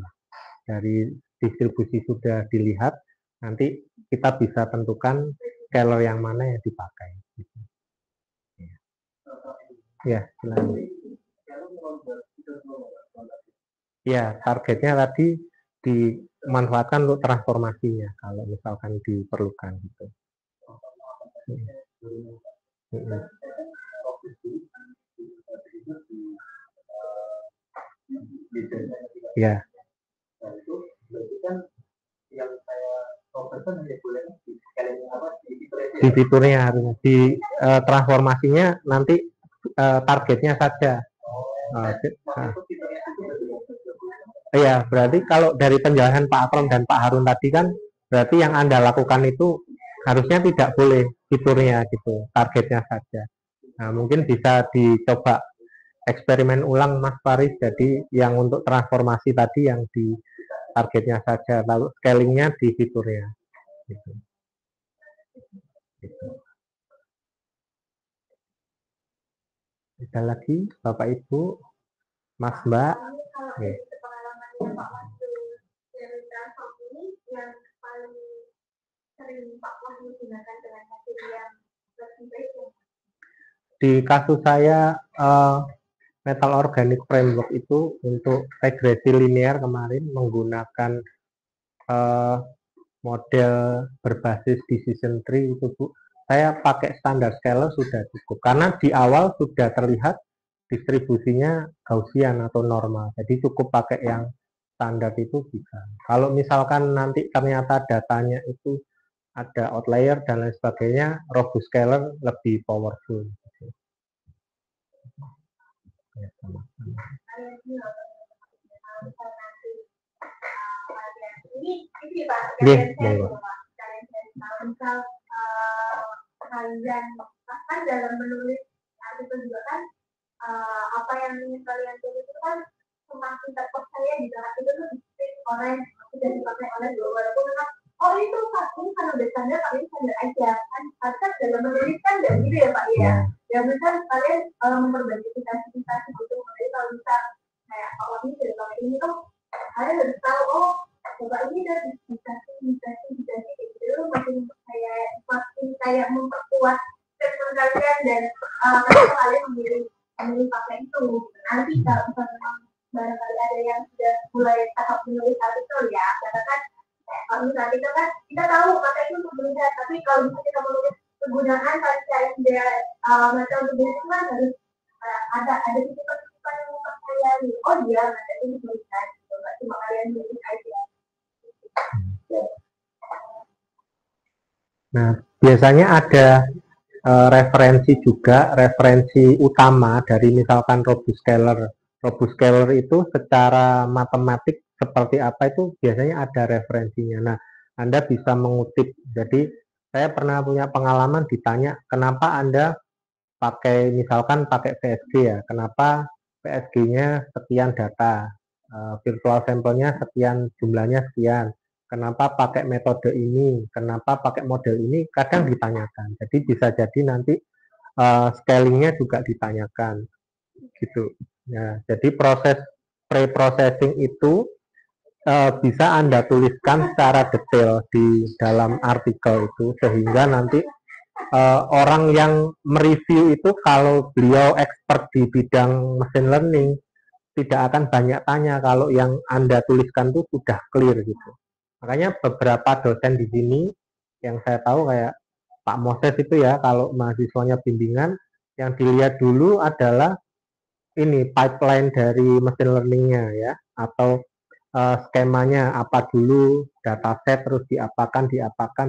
Dari distribusi sudah dilihat, nanti kita bisa tentukan scaler yang mana yang dipakai. Ya, silakan. Ya, targetnya tadi dimanfaatkan untuk transformasinya kalau misalkan diperlukan gitu. Ya. Di fiturnya harus di transformasinya nanti targetnya saja. Iya, berarti kalau dari penjelasan Pak Akram dan Pak Harun tadi kan berarti yang Anda lakukan itu harusnya tidak boleh fiturnya gitu, targetnya saja. Nah, mungkin bisa dicoba eksperimen ulang Mas Faris, jadi yang untuk transformasi tadi yang di targetnya saja, lalu scalingnya di fiturnya. Gitu. Gitu. Ada lagi Bapak Ibu, Mas Mbak? Okay. Di kasus saya metal organic framework itu untuk regresi linear kemarin menggunakan model berbasis decision tree itu Bu. Saya pakai standar scaler sudah cukup karena di awal sudah terlihat distribusinya Gaussian atau normal. Jadi cukup pakai yang standar itu bisa. Kalau misalkan nanti ternyata datanya itu ada outlier dan lain sebagainya, robust scaler lebih powerful. Ya, sama-sama. Ini Pak, Monggo. misal kalian kan dalam menulis artikel juga kan apa yang ingin kalian tulis itu kan semakin terpercaya di dalam itu tuh dikritik oleh dan dipakai oleh walaupun memang oh itu Pak ini karena biasanya kalian sadar aja kan dalam menulis kan dan gitu ya Pak ya ya misal kalian memperbaiki cita-cita gitu makanya kalau bisa kayak kalau ini dari pakai ini tuh kalian harus tahu oh coba ini dari bisa gitu makin kayak memperkuat statement kalian dan kenapa kalian memilih pakai itu nanti kalau memang barangkali ada yang sudah mulai tahap menulis artikel ya katakan kalau misalnya kita kan kita tahu pakai itu untuk melihat tapi kalau misalnya kita menulis penggunaan kayak dia macam untuk itu kan harus ada titipan yang mempercayai oh dia ada ini melihat cuma kalian menulis aja. Nah, biasanya ada referensi juga, referensi utama dari misalkan robust scaler. Robust scaler itu secara matematik seperti apa itu biasanya ada referensinya. Nah, Anda bisa mengutip. Jadi, saya pernah punya pengalaman ditanya, kenapa Anda misalkan pakai PSG ya, kenapa PSG-nya sekian data, virtual sampelnya sekian, jumlahnya sekian, kenapa pakai metode ini, kenapa pakai model ini, kadang ditanyakan. Jadi bisa jadi nanti scalingnya juga ditanyakan, gitu. Ya, jadi proses pre-processing itu bisa Anda tuliskan secara detail di dalam artikel itu, sehingga nanti orang yang mereview itu kalau beliau expert di bidang machine learning, tidak akan banyak tanya kalau yang Anda tuliskan itu sudah clear gitu. Makanya beberapa dosen di sini yang saya tahu kayak Pak Moses itu ya, kalau mahasiswanya bimbingan, yang dilihat dulu adalah ini pipeline dari machine learning-nya ya, atau skemanya apa dulu, dataset terus diapakan.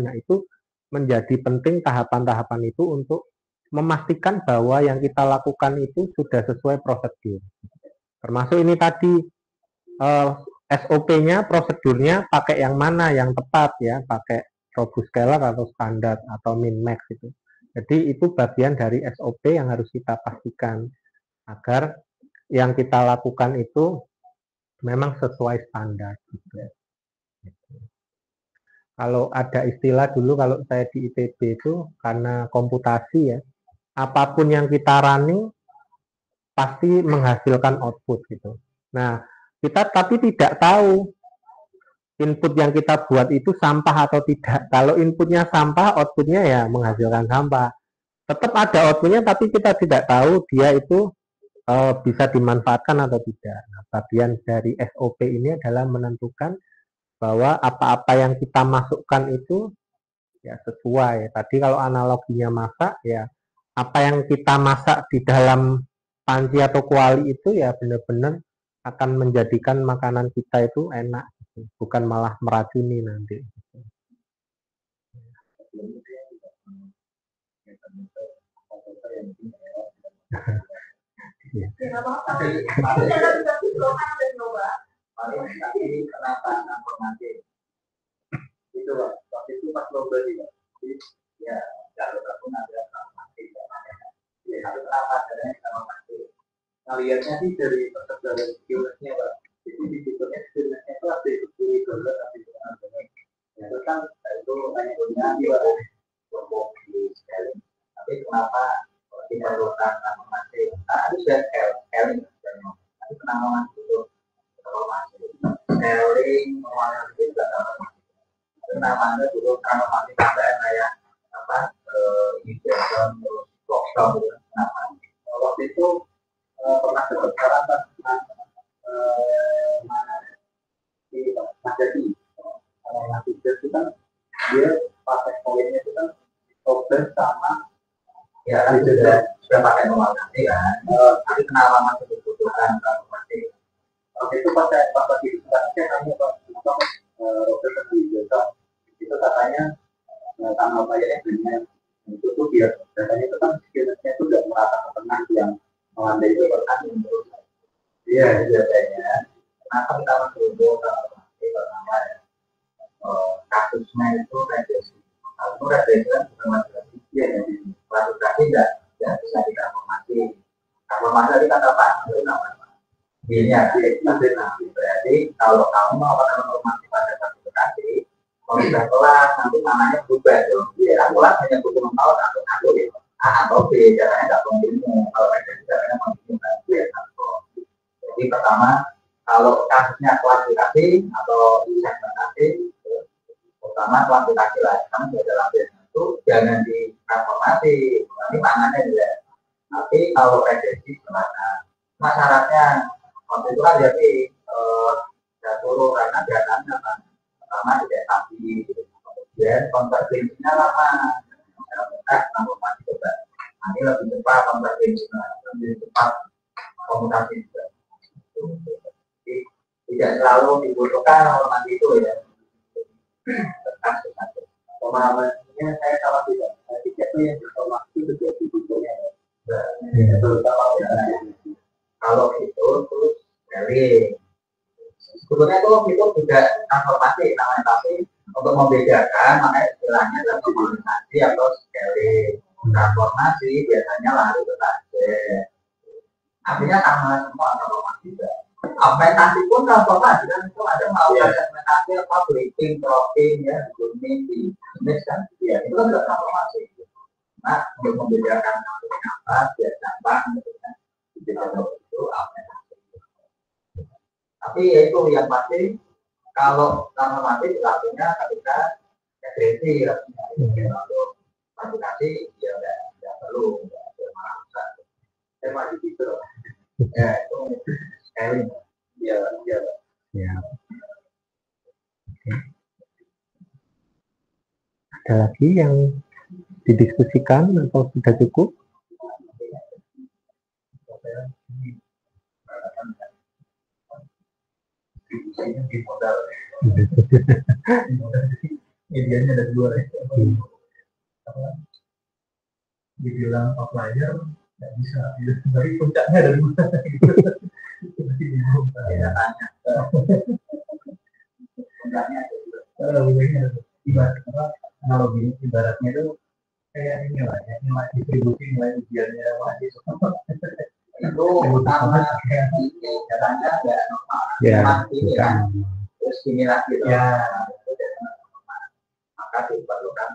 Nah itu menjadi penting tahapan-tahapan itu untuk memastikan bahwa yang kita lakukan itu sudah sesuai prosedur. Termasuk ini tadi SOP-nya, prosedurnya pakai yang mana yang tepat ya, pakai robust scaler atau standar atau min max itu. Jadi itu bagian dari SOP yang harus kita pastikan agar yang kita lakukan itu memang sesuai standar. Gitu. Kalau ada istilah dulu kalau saya di ITB itu karena komputasi ya, apapun yang kita running pasti menghasilkan output gitu. Nah, kita tapi tidak tahu input yang kita buat itu sampah atau tidak. Kalau inputnya sampah, outputnya ya menghasilkan sampah. Tetap ada outputnya, tapi kita tidak tahu dia itu bisa dimanfaatkan atau tidak. Nah, bagian dari SOP ini adalah menentukan bahwa apa-apa yang kita masukkan itu ya sesuai. Tadi kalau analoginya masak ya, apa yang kita masak di dalam panci atau kuali itu ya benar-benar akan menjadikan makanan kita itu enak, bukan malah meracuni nanti. Ya. Itu waktu itu pas lomba juga ya kalau aku ada informasi ya harus apa adanya informasi ngelihatnya sih dari persebaran skillsnya Pak jadi di situnya skillsnya itu ada itu dulu tapi ya itu kan itu banyak koordinasi Pak kelompok di scaling tapi kenapa diperlukan informasi itu sudah scaling tapi kenapa masih itu informasi scaling menganalisis juga namanya dulu kalau masih tambahan kayak apa hidrogen terus lockdown waktu itu pernah berbicara tentang di Majadi Majadi itu kan dia pakai poinnya itu kan problem sama ya kan sudah pakai normal nanti kan tapi kenapa masih dibutuhkan informasi Waktu itu pas lagi saya tanya Pak Robert itu katanya tanggal bayarnya dengan itu tuh biar datanya itu kan skillsnya itu udah merata ke tengah yang melandai itu kan iya biasanya kenapa kita mencoba pertama ya kasusnya itu regresi kalau regresi kan bukan masalah ya klasifikasi tidak bisa ditransformasi transformasi kata Pak itu namanya ini berarti kalau kamu mau transformasi pada klasifikasi kalau sudah kelas nanti namanya berubah dong. Ya kelas hanya butuh tahun atau A atau B caranya nggak kontinu. Kalau ada caranya kontinu ya. Jadi pertama kalau kasusnya klasifikasi atau segmentasi, pertama klasifikasi lah. Kamu sudah dalam itu jangan ditransformasi. Nanti maknanya juga. Tapi kalau regresi gimana? Syaratnya waktu itu kan jadi turun karena datanya kan pertama tidak stabil, kemudian konvergensinya lama, transformasi juga. Nanti lebih cepat konvergensinya, lebih cepat komutasi juga. Jadi tidak selalu dibutuhkan normasi itu ya. Pemahamannya saya kalau tidak itu yang informasi itu jadi butuhnya. Kalau itu terus dari sebetulnya itu juga transformasi namanya, tapi untuk membedakan makanya istilahnya adalah normalisasi atau scaling. Transformasi biasanya lari ke target, artinya sama semua transformasi juga. Segmentasi pun transformasi kan itu ada melakukan segmentasi apa breaking, dropping ya, booming, bisnis kan, ya itu kan juga transformasi. Nah untuk membedakan apa biasa apa itu apa. Tapi ya itu yang pasti kalau transformasi dilakukannya ketika regresi ya, untuk aplikasi ya tidak perlu merasa tema di situ ya itu scaling ya. Ada lagi yang didiskusikan atau sudah cukup? Di modal medianya ada dua ya. Dibilang outlier nggak bisa, tapi puncaknya ada dua. Ya tanya. Puncaknya analogi ibaratnya itu kayak ini lah ya, nilai distribusi nilai ujiannya mahasiswa. Itu utama ini caranya nggak normal. Ya, ini kan terus ini lagi ya. Maka diperlukan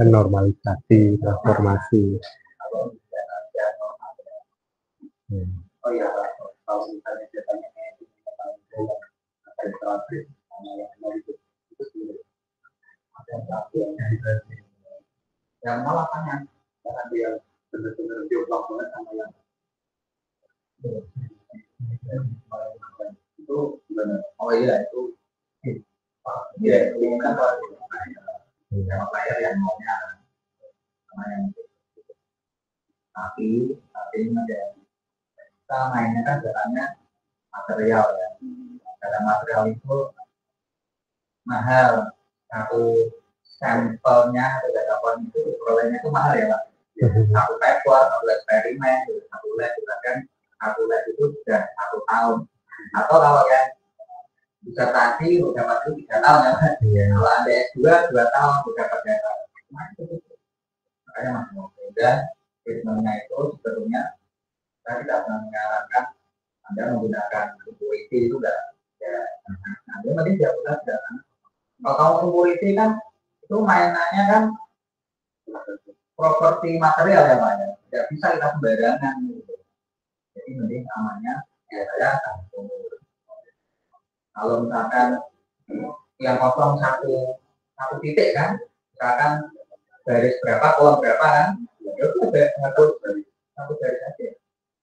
normalisasi, transformasi. Oh iya, kalau misalnya datanya yang malah tanya karena dia benar-benar jomblo banget sama yang itu gimana? Oh iya itu ya itu kan yang player yang maunya sama yang tapi ada kita mainnya kan jalannya material ya. Karena material itu mahal, satu sampelnya atau datapan itu perolehannya itu mahal ya Pak. Satu paper, satu eksperimen, satu lab itu sudah 1 tahun. Atau kalau yang disertasi udah masuk 3 tahun ya Pak. Kalau ada S2 2 tahun udah dapat data. Makanya masih mau dan treatmentnya itu sebetulnya saya tidak pernah menyarankan Anda menggunakan security itu udah ya. Anda mungkin tidak pernah jangan. Kalau kamu security kan itu mainannya kan properti material ya Pak ya. Tidak bisa kita sembarangan gitu. Jadi mending amannya ya saya kalau misalkan yang kosong satu titik kan, misalkan garis berapa, kolom berapa kan, ya itu satu garis saja.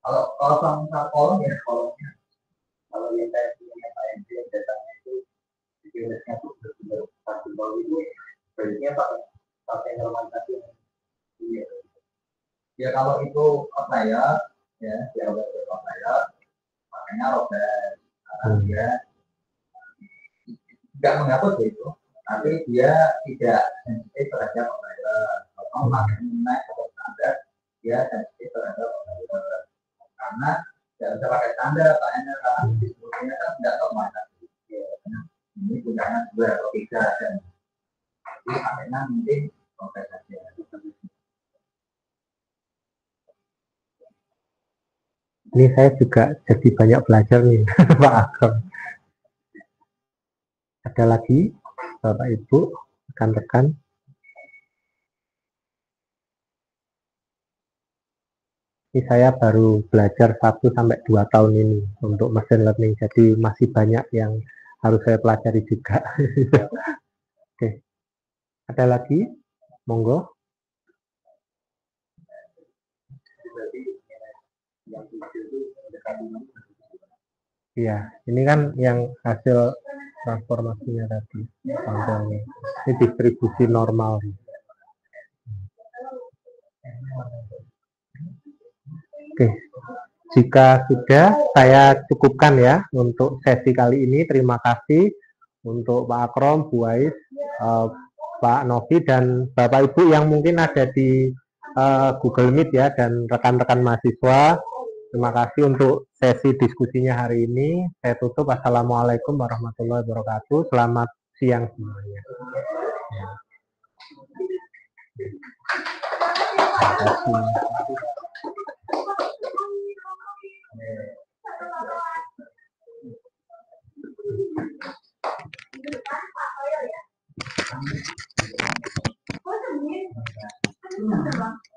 Kalau kosong satu kolom ya kolomnya. Kalau yang saya punya PNP datanya itu jenisnya itu benar-benar satu bawah itu baiknya pakai normalisasi. Ya kalau itu outlier ya outlier makanya Robert dia tidak menghapus itu, tapi dia tidak sensitif terhadap pembayaran. Kalau makin naik ke standar, dia sensitif terhadap pembayaran. Karena tidak bisa pakai standar, karena disebutnya kan tidak tahu mana. Ini punyanya 2 atau 3 dan jadi akhirnya mungkin proses saja. Ini saya juga jadi banyak belajar nih, Pak Agam. Ada lagi, Bapak Ibu, rekan-rekan? Ini saya baru belajar 1-2 tahun ini untuk machine learning, jadi masih banyak yang harus saya pelajari juga. Oke, ada lagi? Monggo. Iya, ini kan yang hasil transformasinya tadi, sampelnya. Ini distribusi normal. Oke, jika sudah, saya cukupkan ya untuk sesi kali ini. Terima kasih untuk Pak Akrom, Bu Ais, Pak Novi, dan Bapak Ibu yang mungkin ada di Google Meet ya, dan rekan-rekan mahasiswa. Terima kasih untuk sesi diskusinya hari ini. Saya tutup. Assalamualaikum warahmatullahi wabarakatuh. Selamat siang semuanya. Terima kasih.